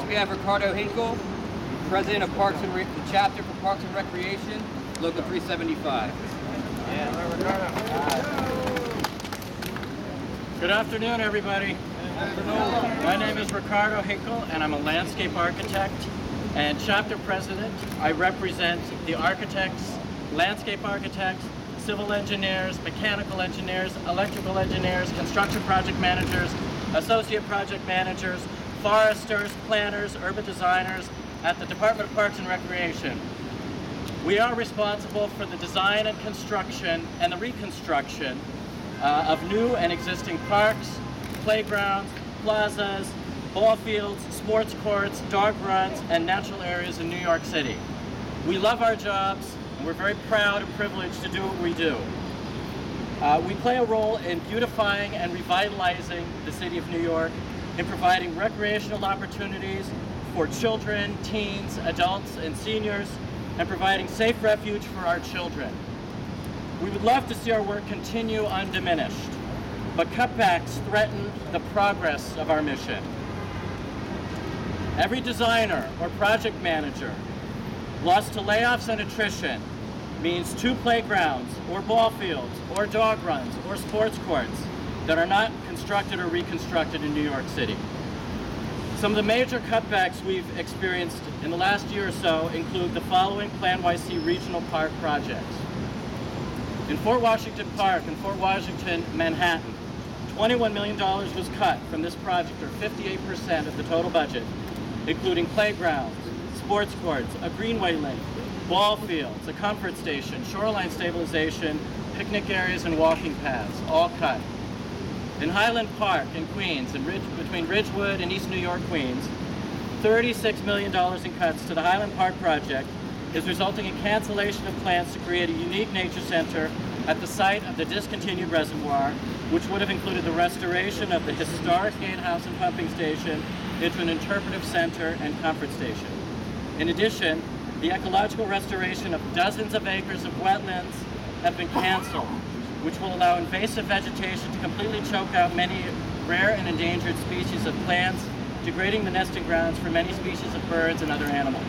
we have Ricardo Hinkle, President of Parks and the Chapter for Parks and Recreation, Local 375. Good afternoon, everybody. My name is Ricardo Hinkle, and I'm a landscape architect and chapter president. I represent the architects, landscape architects, civil engineers, mechanical engineers, electrical engineers, construction project managers, associate project managers, foresters, planners, urban designers at the Department of Parks and Recreation. We are responsible for the design and construction and the reconstruction of new and existing parks, playgrounds, plazas, ball fields, sports courts, dog runs, and natural areas in New York City. We love our jobs, and we're very proud and privileged to do what we do. We play a role in beautifying and revitalizing the city of New York, in providing recreational opportunities for children, teens, adults, and seniors, and providing safe refuge for our children. We would love to see our work continue undiminished, but cutbacks threaten the progress of our mission. Every designer or project manager lost to layoffs and attrition means 2 playgrounds or ball fields or dog runs or sports courts that are not constructed or reconstructed in New York City. Some of the major cutbacks we've experienced in the last year or so include the following Plan YC regional park projects. In Fort Washington Park in Fort Washington, Manhattan, $21 million was cut from this project, or 58% of the total budget, including playgrounds, sports courts, a greenway link, ball fields, a comfort station, shoreline stabilization, picnic areas, and walking paths, all cut. In Highland Park in Queens, between Ridgewood and East New York, Queens, $36 million in cuts to the Highland Park project is resulting in cancellation of plans to create a unique nature center at the site of the discontinued reservoir, which would have included the restoration of the historic gatehouse and pumping station into an interpretive center and comfort station. In addition, the ecological restoration of dozens of acres of wetlands have been canceled, which will allow invasive vegetation to completely choke out many rare and endangered species of plants, degrading the nesting grounds for many species of birds and other animals.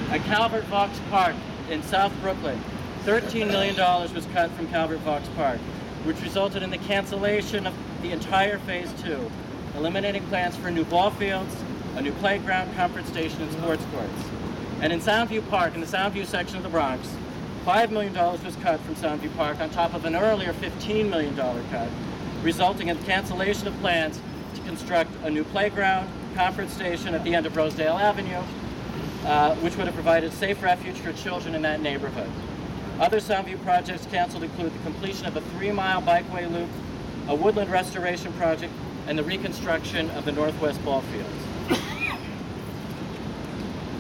At Calvert Vaux Park in South Brooklyn, $13 million was cut from Calvert Vaux Park, which resulted in the cancellation of the entire Phase 2, eliminating plans for new ball fields, a new playground, comfort station, and sports courts. And in Soundview Park, in the Soundview section of the Bronx, $5 million was cut from Soundview Park on top of an earlier $15 million cut, resulting in the cancellation of plans to construct a new playground, comfort station at the end of Rosedale Avenue, which would have provided safe refuge for children in that neighborhood. Other Soundview projects canceled include the completion of a 3-mile bikeway loop, a woodland restoration project, and the reconstruction of the Northwest ball fields.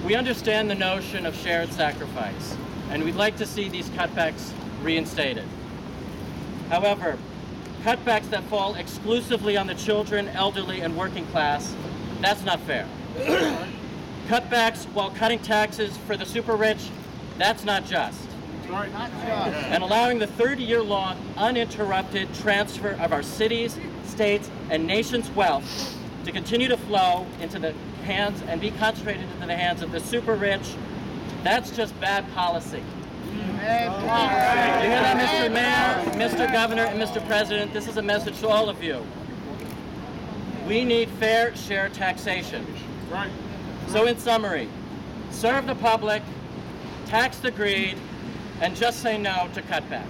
We understand the notion of shared sacrifice, and we'd like to see these cutbacks reinstated. However, cutbacks that fall exclusively on the children, elderly, and working class, that's not fair. Cutbacks while cutting taxes for the super rich, that's not just. Not just. And allowing the 30-year-long uninterrupted transfer of our cities, states, and nation's wealth to continue to flow into the hands and be concentrated into the hands of the super rich, that's just bad policy. You hear that, Mr. Mayor, Mr. Governor, and Mr. President? This is a message to all of you. We need fair share taxation. Right. So in summary, serve the public, tax the greed, and just say no to cutbacks.